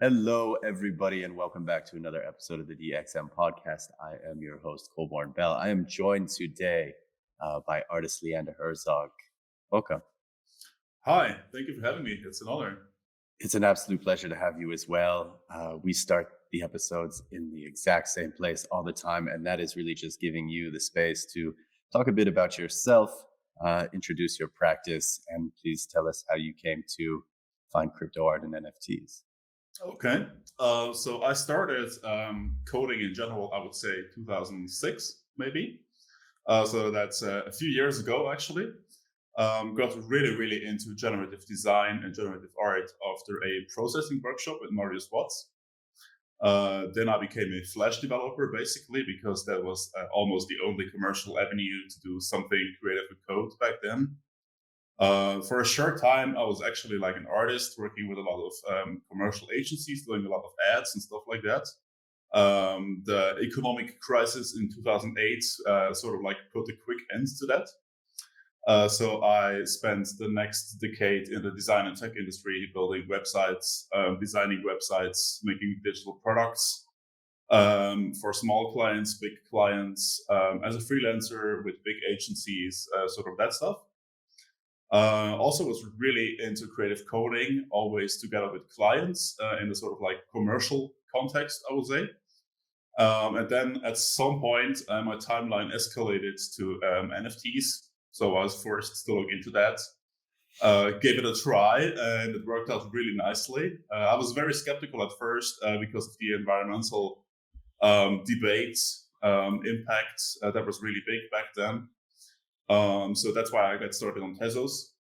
Hello, everybody, and welcome back to another episode of the DXM podcast. I am your host, Colborn. I am joined today by artist Leander Herzog. Welcome. Hi, thank you for having me. It's an honor. It's an absolute pleasure to have you as well. We start the episodes in the exact same place all the time, and that is really just giving you the space to talk a bit about yourself, introduce your practice, and please tell us how you came to find crypto art and NFTs. Okay. So I started coding in general, I would say 2006, maybe. So that's a few years ago, actually. Got really into generative design and generative art after a processing workshop with Marius Watts. Then I became a Flash developer, basically, because that was almost the only commercial avenue to do something creative with code back then. For a short time, I was actually like an artist working with a lot of commercial agencies, doing a lot of ads and stuff like that. The economic crisis in 2008 sort of like put a quick end to that. So I spent the next decade in the design and tech industry, building websites, designing websites, making digital products for small clients, big clients, as a freelancer with big agencies, sort of that stuff. Also was really into creative coding, always together with clients in a sort of like commercial context, I would say. And then at some point, my timeline escalated to NFTs. So I was forced to look into that, gave it a try, and it worked out really nicely. I was very skeptical at first because of the environmental debate impacts that was really big back then. So that's why I got started on Tezos.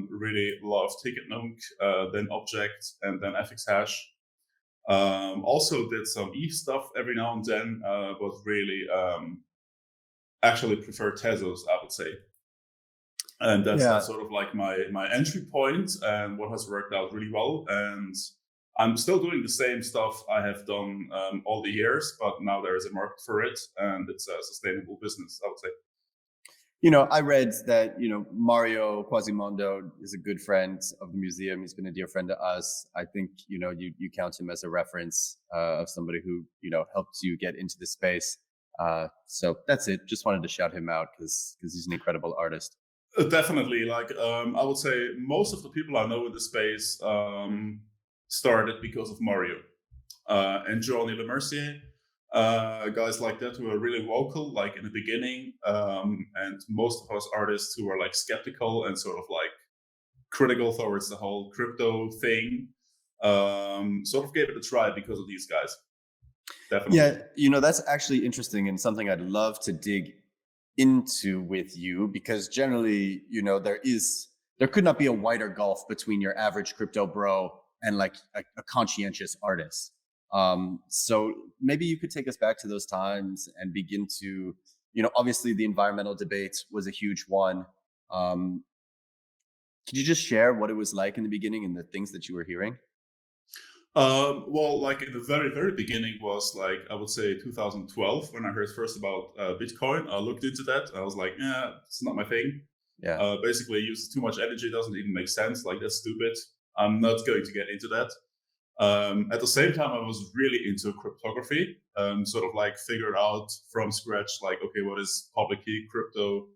Really loved Ticketnunk, then Object, and then FXHash. Also did some ETH stuff every now and then, but really actually prefer Tezos, I would say. And that's sort of like my entry point and what has worked out really well. And I'm still doing the same stuff I have done all the years, but now there is a market for it, and it's a sustainable business, I would say. I read that, Mario Quasimodo is a good friend of the museum. He's been a dear friend to us. I think, you count him as a reference of somebody who, helped you get into the space. So that's it. Just wanted to shout him out because he's an incredible artist. Definitely. Like, I would say most of the people I know in the space started because of Mario and Johnny Lemercier. Guys like that who are really vocal, like in the beginning, and most of us artists who are like skeptical and sort of like critical towards the whole crypto thing, sort of gave it a try because of these guys. Definitely. Yeah, that's actually interesting and something I'd love to dig into with you, because generally, there could not be a wider gulf between your average crypto bro and like a conscientious artist. So maybe you could take us back to those times and begin to, obviously the environmental debate was a huge one. Could you just share what it was like in the beginning and the things that you were hearing? Well, like in the very beginning was like, I would say 2012 when I heard first about Bitcoin. I looked into that. I was like, yeah, it's not my thing. Yeah. Basically, it uses too much energy. Doesn't even make sense. Like, that's stupid. I'm not going to get into that. At the same time, I was really into cryptography, sort of like figured out from scratch, like, okay, what is public key crypto?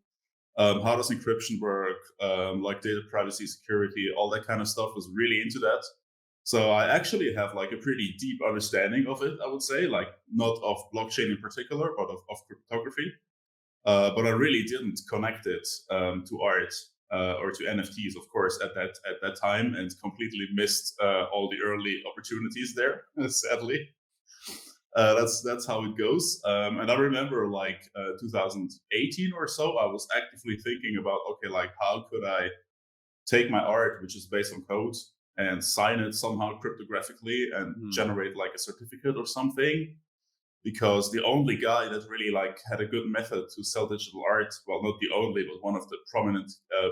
How does encryption work? Like data privacy, security, all that kind of stuff. Was really into that. So I actually have like a pretty deep understanding of it, I would say, like not of blockchain in particular, but of cryptography. But I really didn't connect it to art or to NFTs, of course, at that time, and completely missed all the early opportunities there. Sadly, that's how it goes. And I remember like 2018 or so, I was actively thinking about, okay, like how could I take my art, which is based on code, and sign it somehow cryptographically and generate like a certificate or something. Because the only guy that really like had a good method to sell digital art, well, not the only, but one of the prominent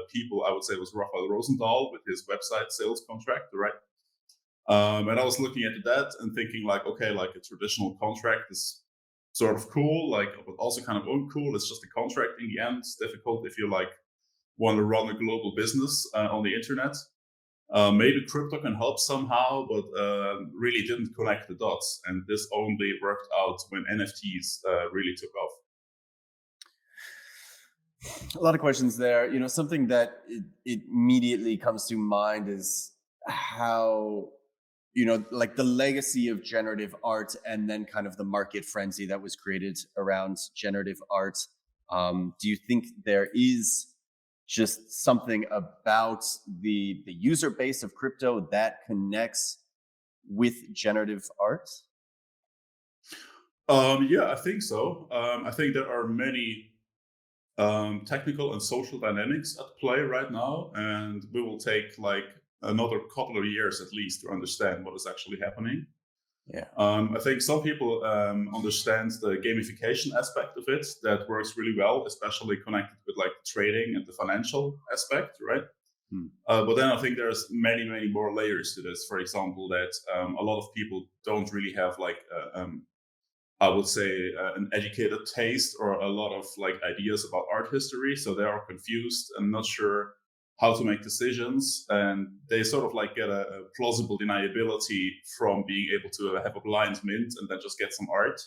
people, I would say, was Raphael Rosendahl with his website Sales Contract, right? And I was looking at that and thinking like, okay, like a traditional contract is sort of cool, like, but also kind of uncool. It's just a contract in the end. It's difficult if you like want to run a global business on the internet. Maybe crypto can help somehow, but really didn't connect the dots. And this only worked out when NFTs really took off. A lot of questions there. Something that it immediately comes to mind is how, like the legacy of generative art and then kind of the market frenzy that was created around generative art. Do you think there is just something about the user base of crypto that connects with generative art? Yeah, I think so. I think there are many technical and social dynamics at play right now, and we will take like another couple of years at least to understand what is actually happening. Yeah. I think some people understand the gamification aspect of it that works really well, especially connected with like trading and the financial aspect, right? But then I think there's many, many more layers to this. For example, that a lot of people don't really have like I would say an educated taste or a lot of like ideas about art history. So they are confused and not sure how to make decisions. And they sort of like get a plausible deniability from being able to have a blind mint and then just get some art.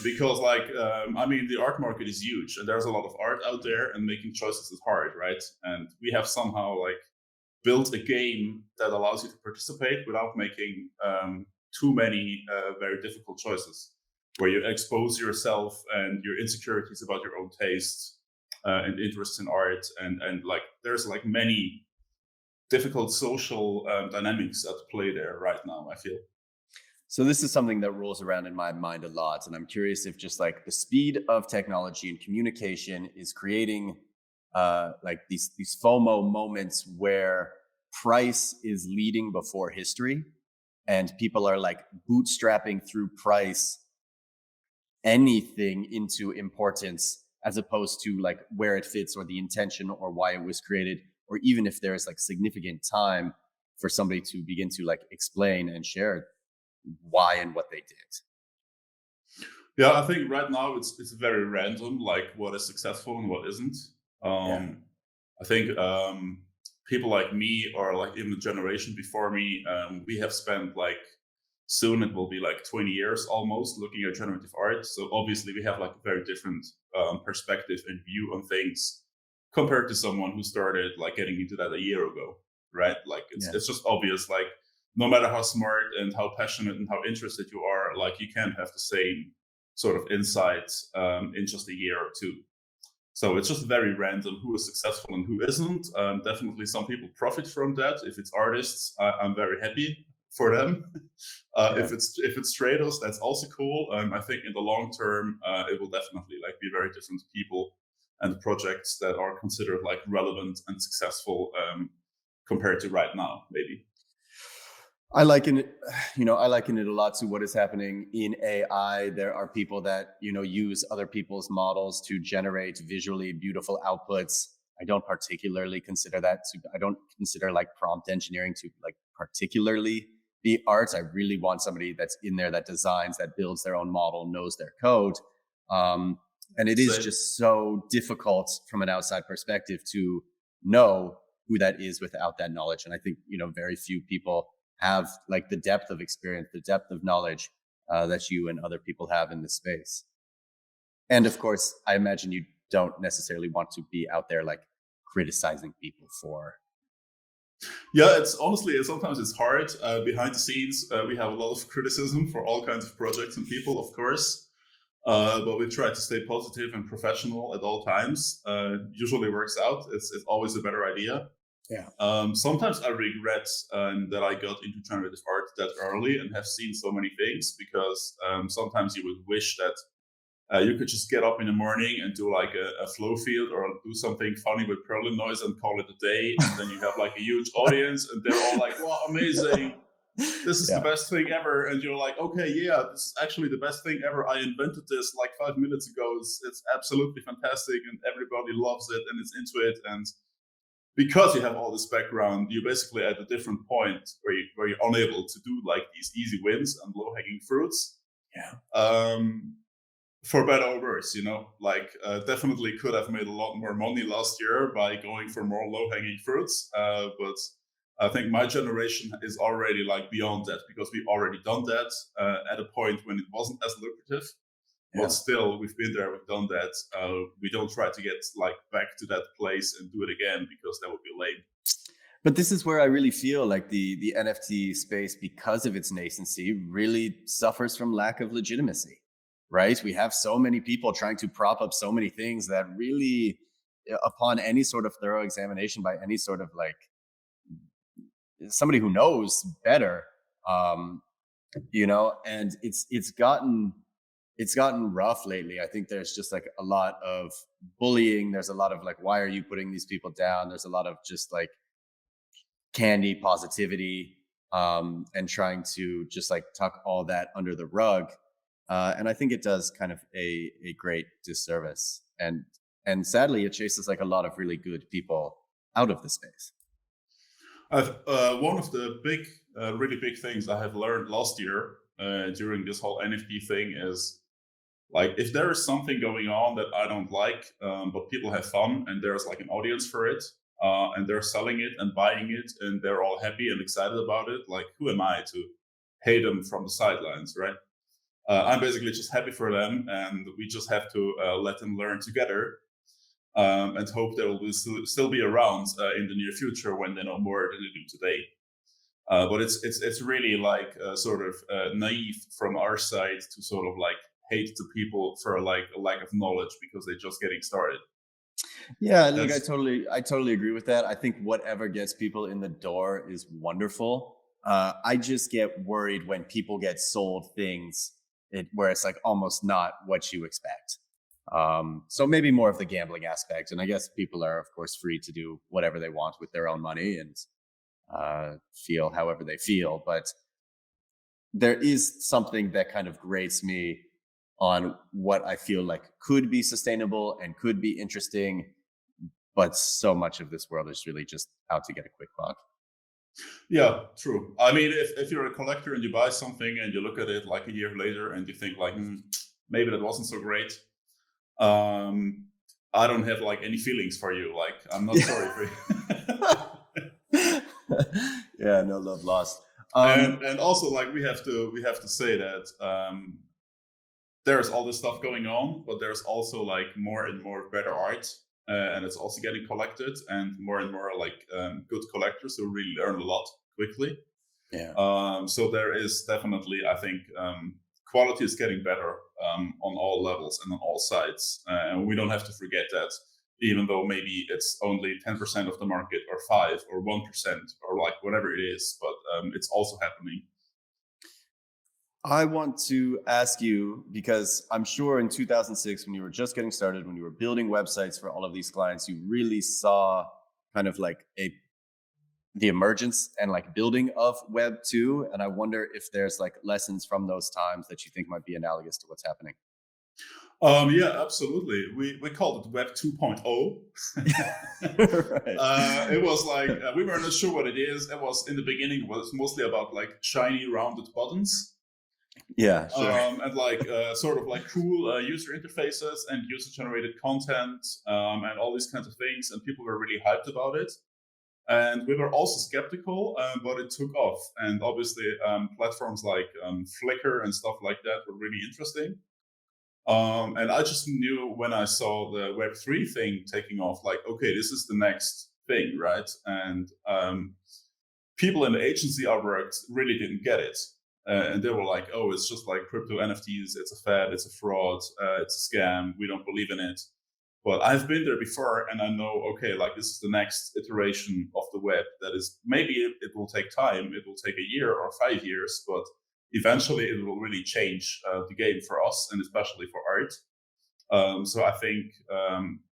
Because I mean, the art market is huge and there's a lot of art out there and making choices is hard, right? And we have somehow like built a game that allows you to participate without making too many very difficult choices, where you expose yourself and your insecurities about your own taste and interest in art, and like there's like many difficult social dynamics at play there right now, I feel. So this is something that rolls around in my mind a lot, and I'm curious if just like the speed of technology and communication is creating like these FOMO moments where price is leading before history, and people are like bootstrapping through price anything into importance, as opposed to like where it fits or the intention or why it was created, or even if there's like significant time for somebody to begin to like explain and share why and what they did. Yeah, I think right now it's very random, like what is successful and what isn't. I think people like me or like even the generation before me, we have spent like soon it will be like 20 years almost looking at generative art. So obviously we have like a very different perspective and view on things compared to someone who started like getting into that a year ago, right? Like it's just obvious, like no matter how smart and how passionate and how interested you are, like you can't have the same sort of insights in just a year or two. So it's just very random who is successful and who isn't. Definitely some people profit from that. If it's artists, I'm very happy for them. If it's traders, that's also cool. I think in the long term, it will definitely like be very different people and projects that are considered like relevant and successful compared to right now, maybe. I liken it a lot to what is happening in AI. There are people that, use other people's models to generate visually beautiful outputs. I don't consider like prompt engineering to like particularly be art. I really want somebody that's in there that designs, that builds their own model, knows their code. And it is just so difficult from an outside perspective to know who that is without that knowledge. And I think, very few people have like the depth of experience, the depth of knowledge that you and other people have in this space. And of course, I imagine you don't necessarily want to be out there like criticizing people for. Yeah, it's honestly, sometimes it's hard. Behind the scenes, we have a lot of criticism for all kinds of projects and people, of course. But we try to stay positive and professional at all times. Usually works out. It's always a better idea. Yeah. Sometimes I regret that I got into generative art that early and have seen so many things, because sometimes you would wish that you could just get up in the morning and do like a flow field or do something funny with Perlin noise and call it a day. And then you have like a huge audience and they're all like, wow, amazing. This is the best thing ever. And you're like, okay, yeah, this is actually the best thing ever. I invented this like 5 minutes ago. It's absolutely fantastic and everybody loves it and is into it. And because you have all this background, you're basically at a different point where you're unable to do like these easy wins and low hanging fruits. Yeah. for better or worse, like definitely could have made a lot more money last year by going for more low-hanging fruits. But I think my generation is already like beyond that because we've already done that at a point when it wasn't as lucrative. Yeah. But still, we've been there, we've done that. We don't try to get like back to that place and do it again because that would be lame. But this is where I really feel like the NFT space, because of its nascency, really suffers from lack of legitimacy, right? We have so many people trying to prop up so many things that really, upon any sort of thorough examination by any sort of like somebody who knows better, and it's gotten rough lately. I think there's just like a lot of bullying. There's a lot of like, why are you putting these people down? There's a lot of just like candy positivity, and trying to just like tuck all that under the rug. And I think it does kind of a great disservice. And sadly, it chases like a lot of really good people out of the space. One of the really big things I have learned last year during this whole NFT thing is like if there is something going on that I don't like, but people have fun and there's like an audience for it, and they're selling it and buying it and they're all happy and excited about it, like who am I to hate them from the sidelines, right? I'm basically just happy for them, and we just have to let them learn together, and hope they will still be around in the near future when they know more than they do today. But it's really like sort of naive from our side to sort of like hate the people for like a lack of knowledge because they're just getting started. Yeah, look, I totally agree with that. I think whatever gets people in the door is wonderful. I just get worried when people get sold things where it's like almost not what you expect. So maybe more of the gambling aspect. And I guess people are, of course, free to do whatever they want with their own money and feel however they feel. But there is something that kind of grates me on what I feel like could be sustainable and could be interesting. But so much of this world is really just out to get a quick buck. Yeah, true. I mean, if you're a collector and you buy something and you look at it like a year later and you think like, maybe that wasn't so great. I don't have like any feelings for you. Like, I'm not sorry for you. Yeah, no love lost. And also like we have to say that there's all this stuff going on, but there's also like more and more better art, and it's also getting collected, and more like good collectors who really learn a lot quickly. Yeah. So there is definitely, I think, quality is getting better on all levels and on all sides, and we don't have to forget that. Even though maybe it's only 10% of the market, or 5 or 1%, or like whatever it is, but it's also happening. I want to ask you, because I'm sure in 2006, when you were just getting started, when you were building websites for all of these clients, you really saw kind of like the emergence and like building of Web 2. And I wonder if there's like lessons from those times that you think might be analogous to what's happening. Yeah, absolutely. We called it Web 2.0. Right. It was like we were not sure what it is. It was in the beginning. It was mostly about like shiny, rounded buttons. Yeah, sure. And like sort of like cool user interfaces and user-generated content, and all these kinds of things. And people were really hyped about it. And we were also skeptical, but it took off. And obviously, platforms like Flickr and stuff like that were really interesting. And I just knew when I saw the Web3 thing taking off, like, okay, this is the next thing, right? And people in the agency I worked really didn't get it. And they were like, oh, it's just like crypto NFTs. It's a fad. It's a fraud. It's a scam. We don't believe in it. But I've been there before, and I know, okay, like this is the next iteration of the web. That is, maybe it will take time. It will take a year or 5 years, but eventually it will really change the game for us, and especially for art. So I think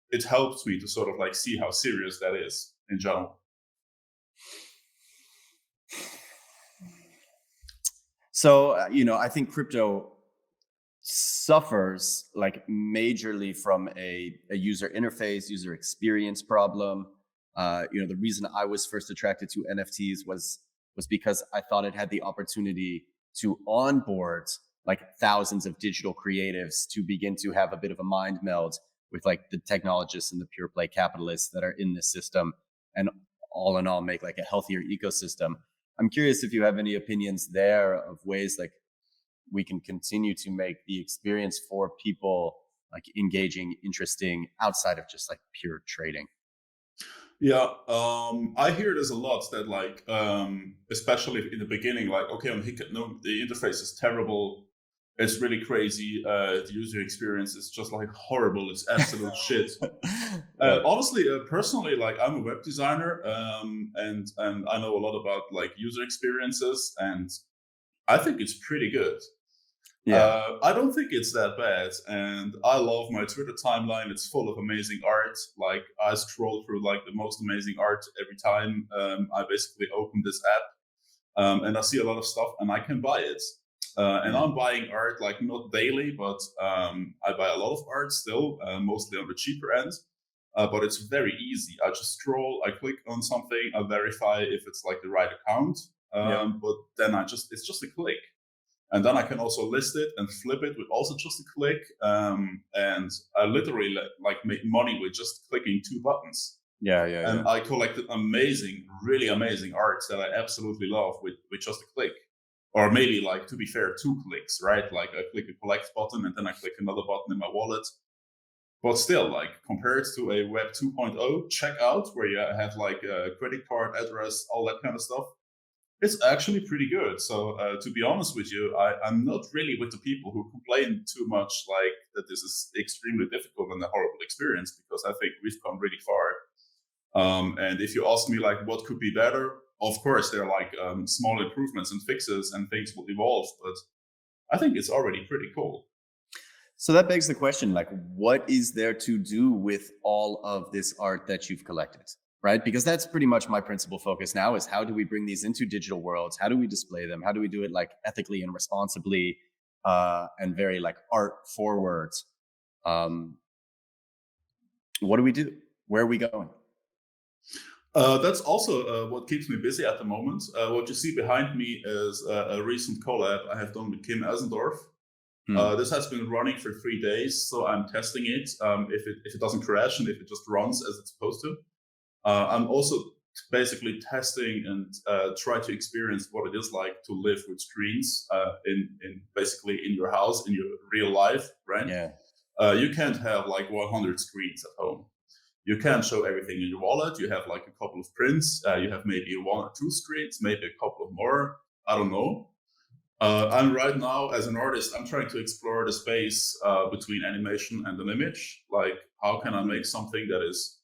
it helped me to sort of like see how serious that is in general. So, I think crypto suffers like majorly from a user interface, user experience problem. The reason I was first attracted to NFTs was because I thought it had the opportunity to onboard like thousands of digital creatives to begin to have a bit of a mind meld with like the technologists and the pure play capitalists that are in this system, and all in all make like a healthier ecosystem. I'm curious if you have any opinions there of ways like we can continue to make the experience for people like engaging, interesting outside of just like pure trading. Yeah, I hear this a lot that like, especially in the beginning, like, okay, on Hicket, no, the interface is terrible. It's really crazy. The user experience is just like horrible. It's absolute shit. Yeah. Honestly, personally, like I'm a web designer, and I know a lot about like user experiences, and I think it's pretty good. Yeah. I don't think it's that bad, and I love my Twitter timeline. It's full of amazing art. Like I scroll through like the most amazing art every time I basically open this app, and I see a lot of stuff, and I can buy it. And Yeah. I'm buying art like not daily, but I buy a lot of art still, mostly on the cheaper end. But it's very easy. I just scroll, I click on something, I verify if it's like the right account, Yep. but then it's just a click. And then I can also list it and flip it with also just a click. And I literally like make money with just clicking two buttons. Yeah. Yeah. Yeah. And I collected amazing, really amazing art that I absolutely love with just a click. Or maybe like, to be fair, two clicks, right? Like I click a collect button and then I click another button in my wallet. But still, like compared to a Web 2.0 checkout where you have like a credit card address, all that kind of stuff, it's actually pretty good. So to be honest with you, I'm not really with the people who complain too much like that this is extremely difficult and a horrible experience, because I think we've come really far. And if you ask me like what could be better, of course there are like small improvements and fixes and things will evolve, but I think it's already pretty cool. So that begs the question, like, what is there to do with all of this art that you've collected, right? Because that's pretty much my principal focus now is how do we bring these into digital worlds? How do we display them? How do we do it like ethically and responsibly and very like art forward? Um, what do we do? Where are we going? That's also what keeps me busy at the moment. What you see behind me is a recent collab I have done with Kim Asendorf. Hmm. This has been running for 3 days, so I'm testing it. If it doesn't crash and if it just runs as it's supposed to, I'm also basically testing and try to experience what it is like to live with screens in basically in your house in your real life, right? Yeah. You can't have like 100 screens at home. You can't show everything in your wallet. You have like a couple of prints. You have maybe one or two screens, maybe a couple of more. I don't know. I'm right now, as an artist, I'm trying to explore the space between animation and an image. Like, how can I make something that is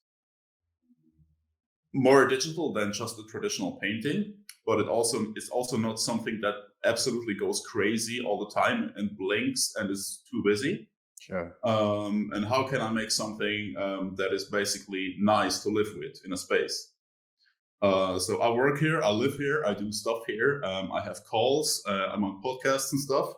more digital than just a traditional painting, but it's also not something that absolutely goes crazy all the time and blinks and is too busy. Sure. And how can I make something that is basically nice to live with in a space? So I work here, I live here, I do stuff here. I have calls, I'm on podcasts and stuff.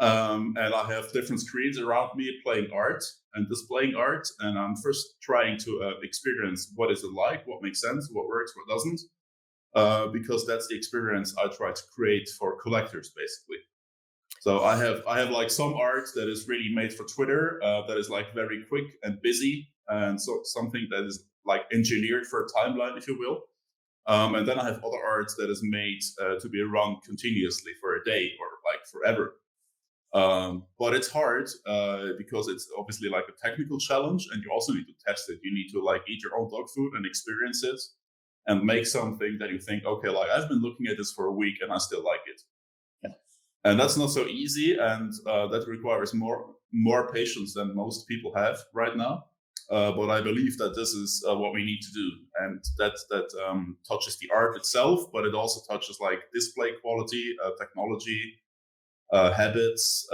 And I have different screens around me playing art and displaying art. And I'm first trying to experience what is it like, what makes sense, what works, what doesn't. Because that's the experience I try to create for collectors, basically. So I have like some art that is really made for Twitter, that is like very quick and busy, and so something that is like engineered for a timeline, if you will. And then I have other art that is made to be run continuously for a day or like forever. But it's hard because it's obviously like a technical challenge, and you also need to test it. You need to like eat your own dog food and experience it, and make something that you think, okay, like I've been looking at this for a week and I still like it. Yeah. And that's not so easy, and that requires more patience than most people have right now. But I believe that this is what we need to do, and that touches the art itself, but it also touches like display quality, technology, habits,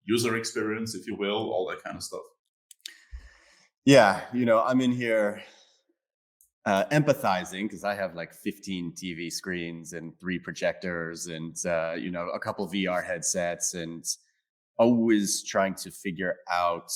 user experience, if you will, all that kind of stuff. Yeah, I'm in here empathizing because I have like 15 TV screens and 3 projectors and a couple VR headsets, and always trying to figure out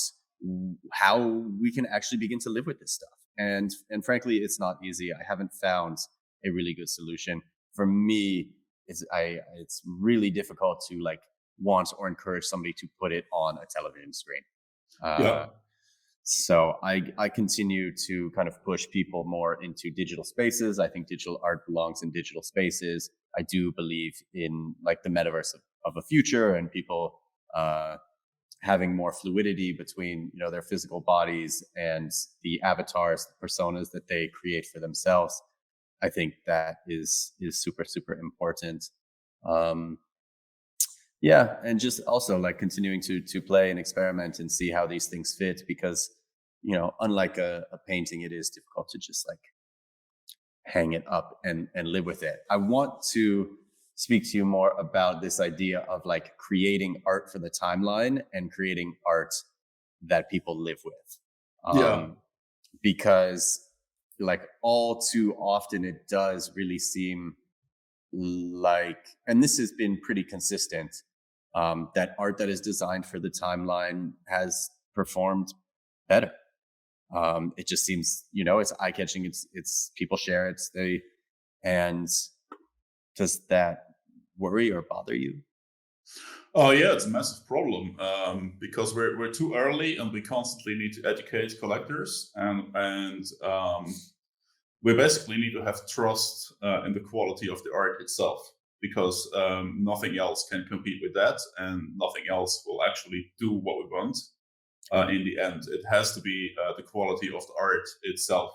how we can actually begin to live with this stuff. And frankly, it's not easy. I haven't found a really good solution. For me, it's really difficult to like want or encourage somebody to put it on a television screen. Yeah. So I continue to kind of push people more into digital spaces. I think digital art belongs in digital spaces. I do believe in like the metaverse of a future, and people having more fluidity between, you know, their physical bodies and the avatars, the personas that they create for themselves. I think that is super, super important. Yeah, and just also like continuing to play and experiment and see how these things fit, because, you know, unlike a painting, it is difficult to just like hang it up and live with it. I want to speak to you more about this idea of like creating art for the timeline and creating art that people live with. Yeah. Because like all too often it does really seem like, and this has been pretty consistent, that art that is designed for the timeline has performed better. It just seems, you know, it's eye catching. It's people share it. And does that worry or bother you? Oh yeah, it's a massive problem, because we're too early, and we constantly need to educate collectors, and we basically need to have trust in the quality of the art itself, because nothing else can compete with that, and nothing else will actually do what we want. In the end, it has to be the quality of the art itself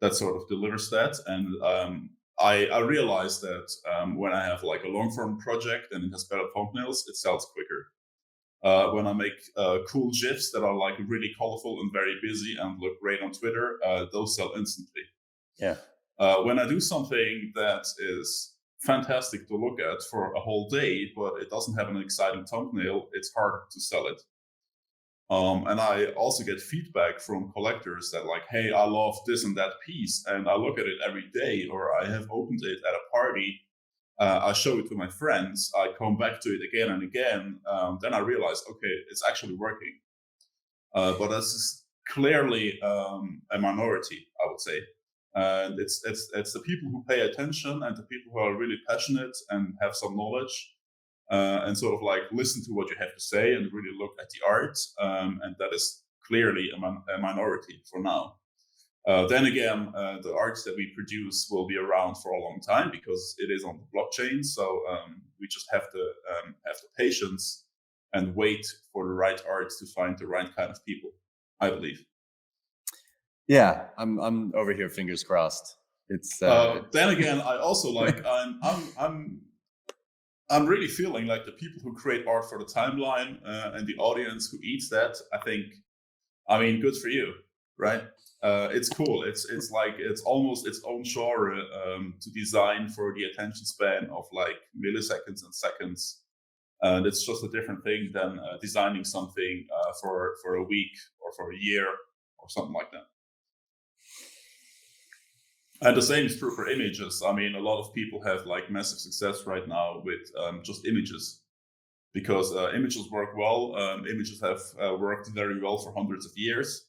that sort of delivers that. And I realized that when I have like a long form project and it has better thumbnails, it sells quicker. When I make cool GIFs that are like really colorful and very busy and look great on Twitter, those sell instantly. Yeah. When I do something that is fantastic to look at for a whole day, but it doesn't have an exciting thumbnail, it's hard to sell it. And I also get feedback from collectors that like, hey, I love this and that piece, and I look at it every day, or I have opened it at a party. I show it to my friends. I come back to it again and again. Then I realize, okay, it's actually working. But this is clearly a minority, I would say. And it's the people who pay attention, and the people who are really passionate and have some knowledge, and sort of like listen to what you have to say and really look at the art. And that is clearly a minority for now. Then again, the arts that we produce will be around for a long time because it is on the blockchain. So we just have the patience and wait for the right arts to find the right kind of people, I believe. Yeah, I'm over here, fingers crossed. It's Then again, I also like I'm really feeling like the people who create art for the timeline and the audience who eats that. I mean, good for you, right? It's cool. It's like it's almost its own genre to design for the attention span of like milliseconds and seconds. And it's just a different thing than designing something for a week or for a year or something like that. And the same is true for images. I mean, a lot of people have like massive success right now with just images, because images work well. Images have worked very well for hundreds of years.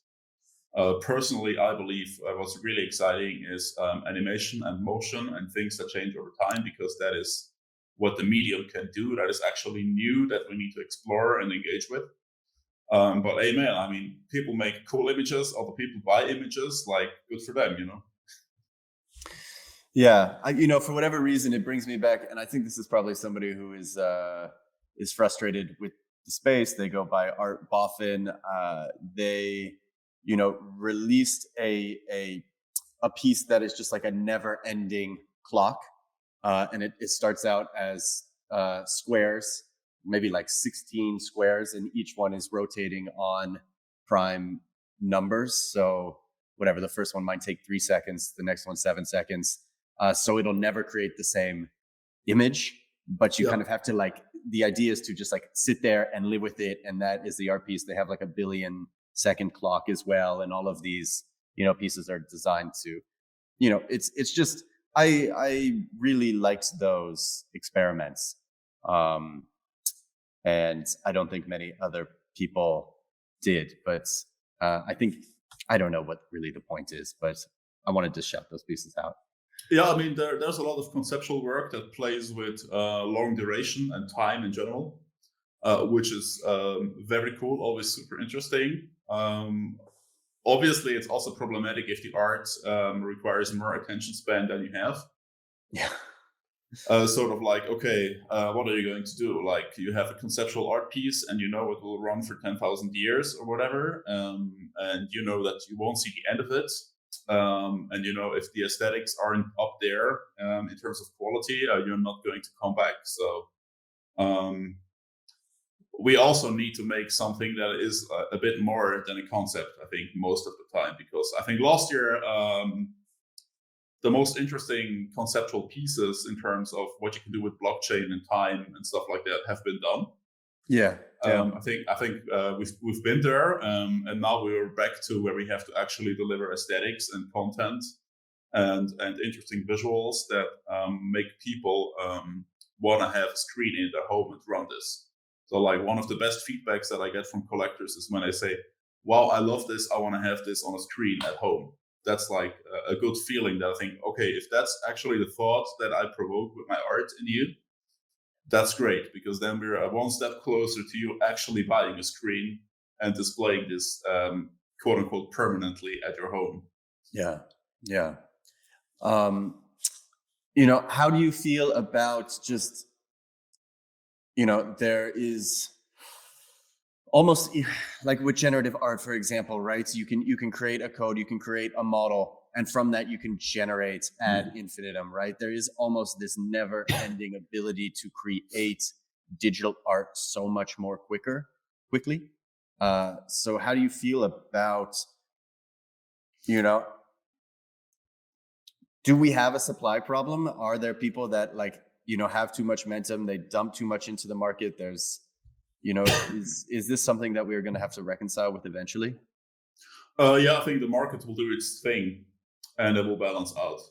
Personally, I believe what's really exciting is animation and motion and things that change over time, because that is what the medium can do. That is actually new that we need to explore and engage with. But amen, I mean, people make cool images, other people buy images, like good for them, you know? Yeah, you know, for whatever reason, it brings me back, and I think this is probably somebody who is frustrated with the space. They go by Art Boffin. They, you know, released a piece that is just like a never-ending clock, and it starts out as squares, maybe like 16 squares, and each one is rotating on prime numbers. So whatever, the first one might take 3 seconds, the next one 7 seconds. So it'll never create the same image, but you kind of have to like, the idea is to just like sit there and live with it. And that is the art piece. They have like a 1 billion second clock as well. And all of these, you know, pieces are designed to, you know, it's just, I really liked those experiments. And I don't think many other people did, but I think, I don't know what really the point is, but I wanted to shout those pieces out. Yeah, I mean, there's a lot of conceptual work that plays with long duration and time in general. which is very cool, always super interesting. Obviously, it's also problematic if the art requires more attention span than you have. Yeah. Sort of like, okay, what are you going to do? Like, you have a conceptual art piece, and you know it will run for 10,000 years or whatever, and you know that you won't see the end of it. And you know, if the aesthetics aren't up there in terms of quality, you're not going to come back. So um, we also need to make something that is a bit more than a concept, I think, most of the time, because I think last year the most interesting conceptual pieces in terms of what you can do with blockchain and time and stuff like that have been done. Yeah. I think we've been there, and now we are back to where we have to actually deliver aesthetics and content and interesting visuals that make people want to have a screen in their home and run this. So, like, one of the best feedbacks that I get from collectors is when they say, "Wow, I love this. I want to have this on a screen at home." That's like a good feeling that I think, okay, if that's actually the thought that I provoke with my art in you, that's great, because then we're one step closer to you actually buying a screen and displaying this quote unquote permanently at your home. Yeah. Yeah. How do you feel about just, there is almost like with generative art, for example, right? So you can create a code, you can create a model, and from that you can generate ad infinitum, right? There is almost this never ending ability to create digital art so much more quickly. So how do you feel about, you know do we have a supply problem? Are there people that have too much momentum, they dump too much into the market? There's is this something that we're going to have to reconcile with eventually? Yeah, I think the market will do its thing and it will balance out.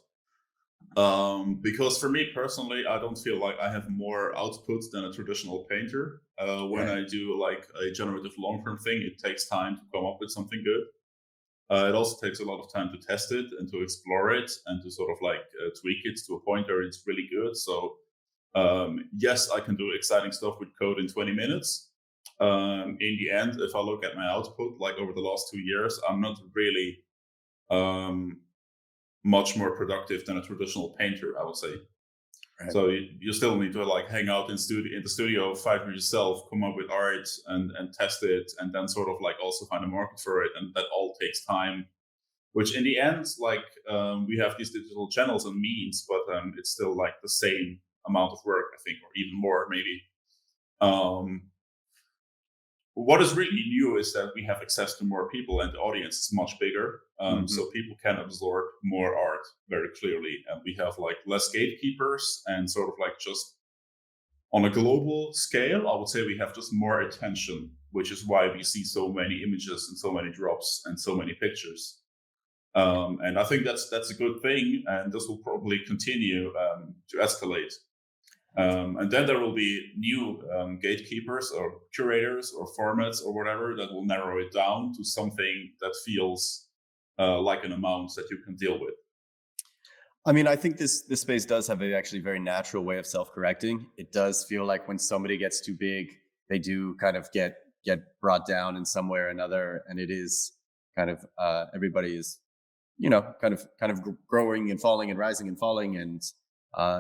Because for me personally, I don't feel like I have more output than a traditional painter. When Right. I do like a generative long term thing, it takes time to come up with something good. It also takes a lot of time to test it and to explore it and to sort of like tweak it to a point where it's really good. So yes, I can do exciting stuff with code in 20 minutes. In the end, if I look at my output, like over the last 2 years, I'm not really um, much more productive than a traditional painter, I would say. Right. So you still need to like hang out in the studio, fight with yourself, come up with art and test it, and then sort of like also find a market for it, and that all takes time. Which in the end, like we have these digital channels and means, but it's still like the same amount of work, I think, or even more maybe. Um, what is really new is that we have access to more people and the audience is much bigger, Hmm. so people can absorb more art very clearly, and we have like less gatekeepers, and sort of like just on a global scale, I would say we have just more attention, which is why we see so many images and so many drops and so many pictures. And I think that's a good thing, and this will probably continue to escalate. And then there will be new gatekeepers or curators or formats or whatever that will narrow it down to something that feels like an amount that you can deal with. I mean, I think this space does have a actually very natural way of self-correcting. It does feel like when somebody gets too big, they do kind of get brought down in some way or another, and it is kind of everybody is kind of growing and falling and rising and falling, and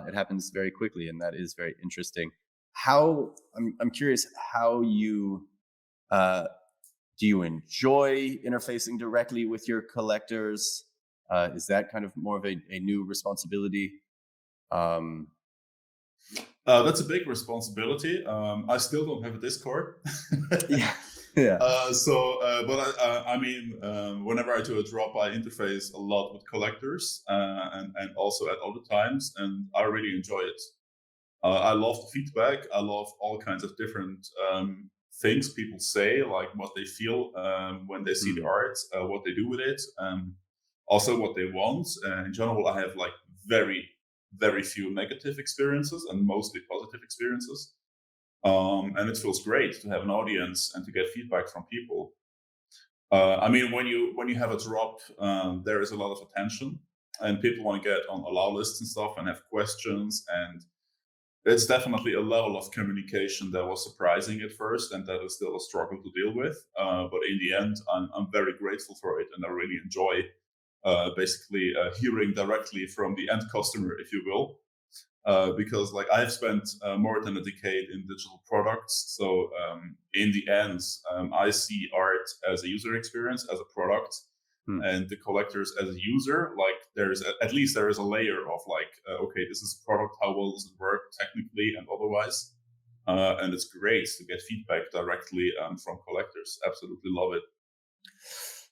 it happens very quickly, and that is very interesting. How I'm curious how you uh, do you enjoy interfacing directly with your collectors? Is that kind of more of a new responsibility? Um, That's a big responsibility. I still don't have a Discord. yeah, yeah, But I mean, whenever I do a drop, I interface a lot with collectors and also at other times, and I really enjoy it. I love the feedback. I love all kinds of different things people say, like what they feel when they see the mm, art, what they do with it, also what they want. In general, I have like very, very few negative experiences and mostly positive experiences. And it feels great to have an audience and to get feedback from people. I mean, when you have a drop, there is a lot of attention, and people want to get on allow lists and stuff and have questions, and it's definitely a level of communication that was surprising at first, and that is still a struggle to deal with. But in the end, I'm very grateful for it, and I really enjoy basically hearing directly from the end customer, if you will. Because like I've spent more than a decade in digital products, so in the end, I see art as a user experience, as a product, and the collectors as a user. Like at least there is a layer of like, okay, this is a product. How well does it work technically and otherwise? And it's great to get feedback directly from collectors. Absolutely love it.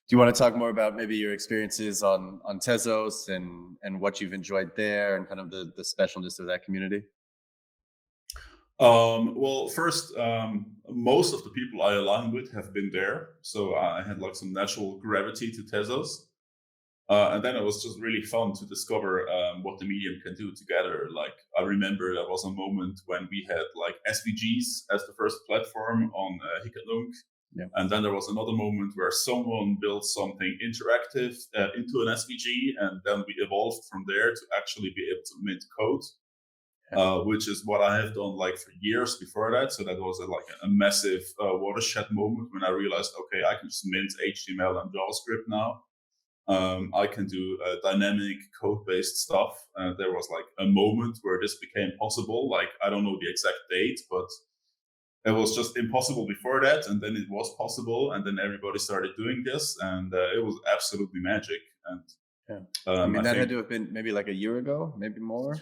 Do you want to talk more about maybe your experiences on Tezos and what you've enjoyed there and kind of the specialness of that community? Well, first, most of the people I align with have been there, so I had like some natural gravity to Tezos. And then it was just really fun to discover what the medium can do together. Like I remember there was a moment when we had like SVGs as the first platform on Hicketlunk. Yeah. And then there was another moment where someone built something interactive into an SVG, and then we evolved from there to actually be able to mint code, which is what I have done like for years before that. So that was like a massive watershed moment when I realized, okay, I can just mint HTML and JavaScript now. I can do dynamic code-based stuff. There was like a moment where this became possible. Like I don't know the exact date, but it was just impossible before that, and then it was possible, and then everybody started doing this, and it was absolutely magic. And I mean, that had to have been maybe like a year ago, maybe more.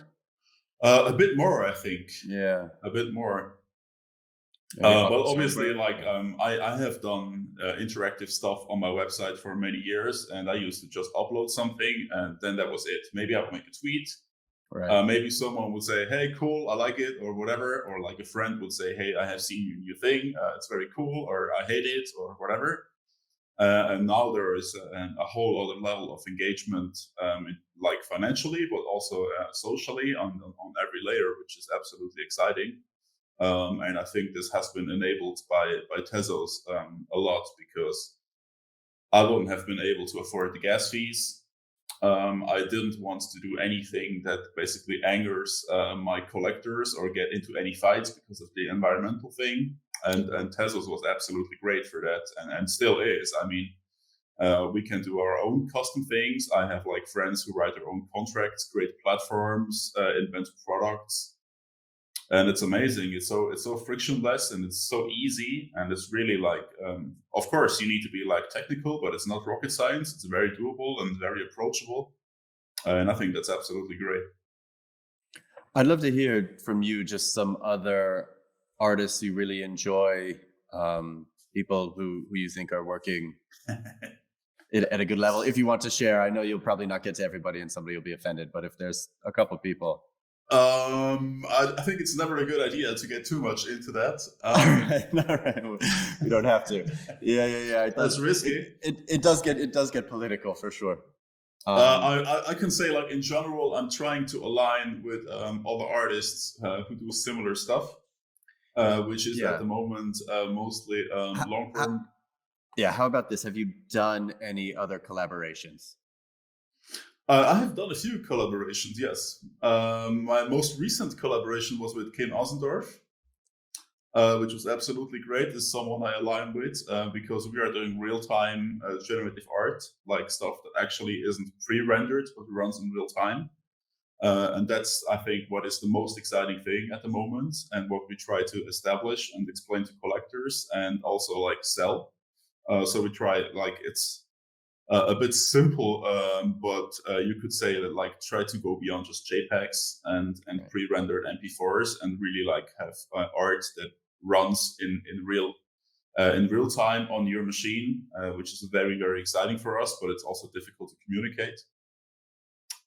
A bit more, I think. Yeah, a bit more. well, Well, obviously, like I have done interactive stuff on my website for many years, and I used to just upload something, and then that was it. Maybe I would make a tweet. Right. Maybe someone would say, "Hey, cool, I like it," or whatever, or like a friend would say, "Hey, I have seen your new thing. It's very cool," or "I hate it," or whatever. And now there is a whole other level of engagement, like financially, but also socially on every layer, which is absolutely exciting. And I think this has been enabled by Tezos a lot, because I wouldn't have been able to afford the gas fees. I didn't want to do anything that basically angers my collectors or get into any fights because of the environmental thing. And Tezos was absolutely great for that, and still is. I mean, we can do our own custom things. I have like friends who write their own contracts, create platforms, invent products. And it's amazing. It's so frictionless, and it's so easy, and it's really like, of course, you need to be like technical, but it's not rocket science. It's very doable and very approachable, and I think that's absolutely great. I'd love to hear from you just some other artists you really enjoy, people who you think are working at a good level. If you want to share, I know you'll probably not get to everybody, and somebody will be offended. But if there's a couple people. I think it's never a good idea to get too much into that. All right. We don't have to. Yeah. That's risky. It does get political for sure. I can say, like, in general, I'm trying to align with other artists who do similar stuff, which is at the moment mostly long term. Yeah. How about this? Have you done any other collaborations? I have done a few collaborations, yes. My most recent collaboration was with Kim Osendorf, which was absolutely great. This is someone I align with because we are doing real-time generative art, like stuff that actually isn't pre-rendered, but runs in real time. And that's, I think, what is the most exciting thing at the moment, and what we try to establish and explain to collectors, and also like sell. So we try, like, it's a bit simple, but you could say that, like, try to go beyond just JPEGs and pre-rendered MP4s, and really like have art that runs in real time on your machine, which is very, very exciting for us, but it's also difficult to communicate.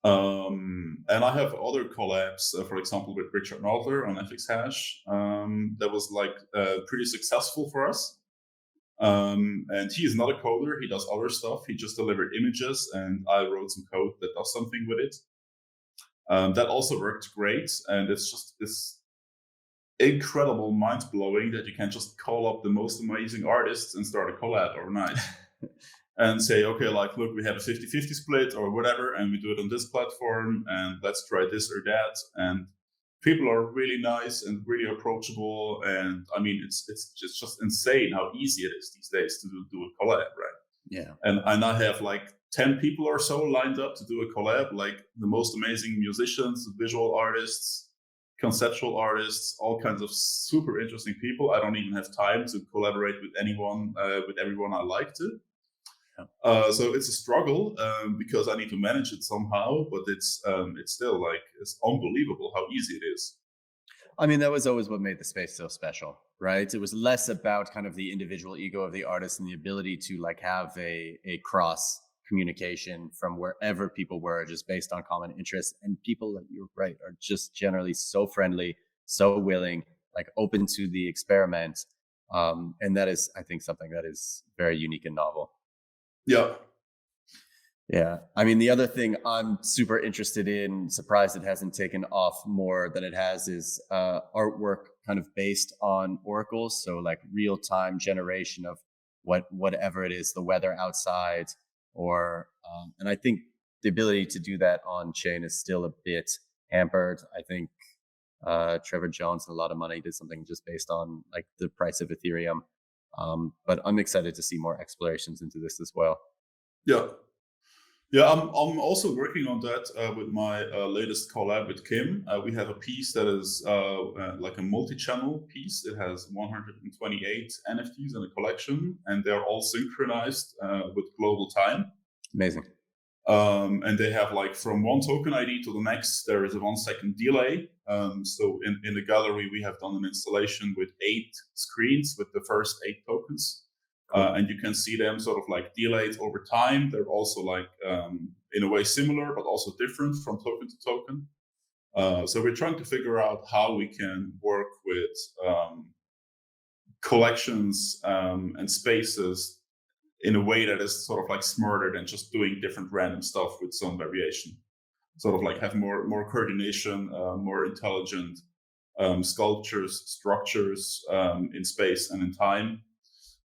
And I have other collabs, for example, with Richard Nadler on FX Hash, that was like pretty successful for us. And he is not a coder. He does other stuff. He just delivered images, and I wrote some code that does something with it. That also worked great. And it's just this incredible, mind-blowing that you can just call up the most amazing artists and start a collab overnight. And say, okay, like, look, we have a 50-50 split or whatever, and we do it on this platform, and let's try this or that. And people are really nice and really approachable, and I mean it's just insane how easy it is these days to do a collab, right? Yeah. And I have like 10 people or so lined up to do a collab, like the most amazing musicians, visual artists, conceptual artists, all kinds of super interesting people. I don't even have time to collaborate with anyone, with everyone I like to. So it's a struggle because I need to manage it somehow, but it's still like it's unbelievable how easy it is. I mean, that was always what made the space so special, right? It was less about kind of the individual ego of the artist and the ability to like have a cross communication from wherever people were, just based on common interests. And people, like you're right, are just generally so friendly, so willing, like open to the experiment. And that is, I think, something that is very unique and novel. Yeah. Yeah. I mean, the other thing I'm super interested in, surprised it hasn't taken off more than it has, is artwork kind of based on oracles. So like real time generation of whatever it is, the weather outside, or and I think the ability to do that on chain is still a bit hampered. I think Trevor Jones and a lot of money did something just based on like the price of Ethereum. But I'm excited to see more explorations into this as well. Yeah. Yeah, I'm also working on that with my latest collab with Kim. We have a piece that is like a multi-channel piece. It has 128 NFTs in a collection, and they're all synchronized with global time. Amazing. And they have like from one token ID to the next, there is a 1 second delay. So in the gallery, we have done an installation with 8 screens with the first 8 tokens. And you can see them sort of like delayed over time. They're also like in a way similar, but also different from token to token. So we're trying to figure out how we can work with collections and spaces in a way that is sort of like smarter than just doing different random stuff with some variation. Sort of like have more coordination, more intelligent sculptures, structures in space and in time.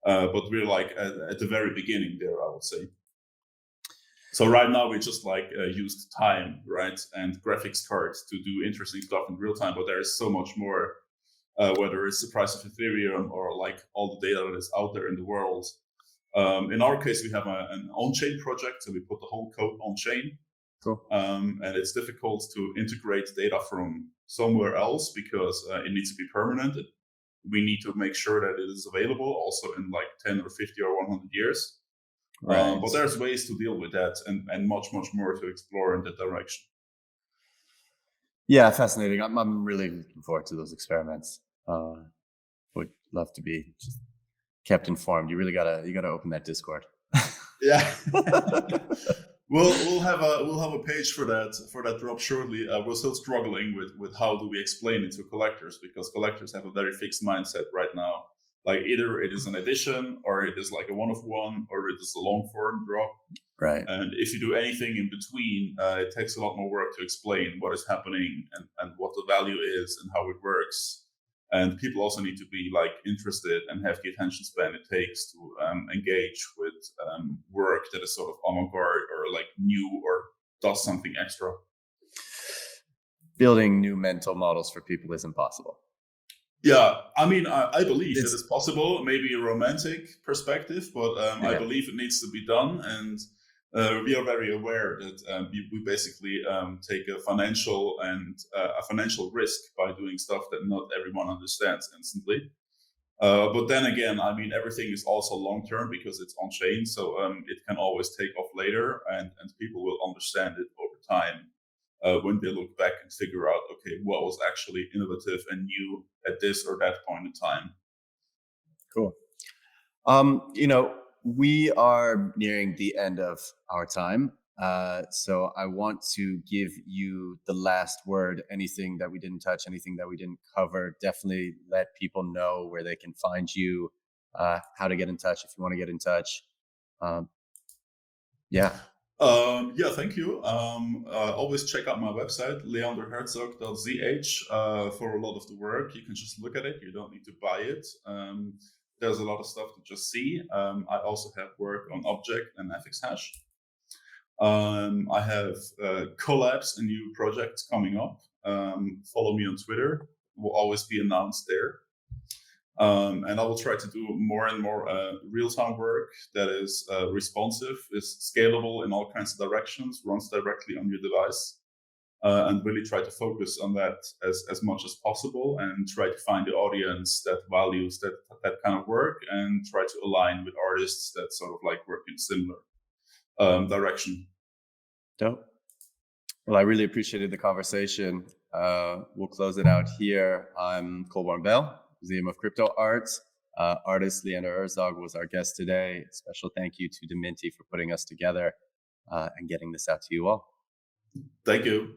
But we're like at the very beginning there, I would say. So right now we just like used time, right, and graphics cards to do interesting stuff in real time. But there is so much more, whether it's the price of Ethereum or like all the data that is out there in the world. In our case, we have an on-chain project, so we put the whole code on-chain. Cool. And it's difficult to integrate data from somewhere else because it needs to be permanent. We need to make sure that it is available also in like 10 or 50 or 100 years. Right. But there's ways to deal with that and much more to explore in that direction. Yeah, fascinating. I'm really looking forward to those experiments. Would love to be just kept informed. You really gotta open that Discord. Yeah. We'll have a page for that drop shortly. We're still struggling with how do we explain it to collectors, because collectors have a very fixed mindset right now. Like either it is an edition or it is like a one-of-one or it is a long form drop. Right. And if you do anything in between, it takes a lot more work to explain what is happening and what the value is and how it works. And people also need to be like interested and have the attention span it takes to engage with work that is sort of avant-garde or like new or does something extra. Building new mental models for people is impossible. Yeah, I mean, I believe it is possible, maybe a romantic perspective, but I believe it needs to be done. And we are very aware that we basically take a financial risk by doing stuff that not everyone understands instantly. But then again, I mean, everything is also long term because it's on chain, so it can always take off later, and people will understand it over time when they look back and figure out, okay, what was actually innovative and new at this or that point in time. Cool. We are nearing the end of our time. So I want to give you the last word. Anything that we didn't touch, anything that we didn't cover, definitely let people know where they can find you, how to get in touch if you want to get in touch. Yeah, thank you. Always check out my website, leanderherzog.ch, for a lot of the work. You can just look at it. You don't need to buy it. There's a lot of stuff to just see. I also have work on Object and FX Hash. I have collabs and new projects coming up. Follow me on Twitter; will always be announced there. And I will try to do more and more real-time work that is responsive, is scalable in all kinds of directions, runs directly on your device, and really try to focus on that as much as possible, and try to find the audience that values that kind of work, and try to align with artists that sort of like work in similar direction. Dope. Well, I really appreciated the conversation. We'll close it out here. I'm Colborn Bell, Museum of Crypto Arts. Artist Leander Herzog was our guest today. Special thank you to DMINTI for putting us together and getting this out to you all. Thank you.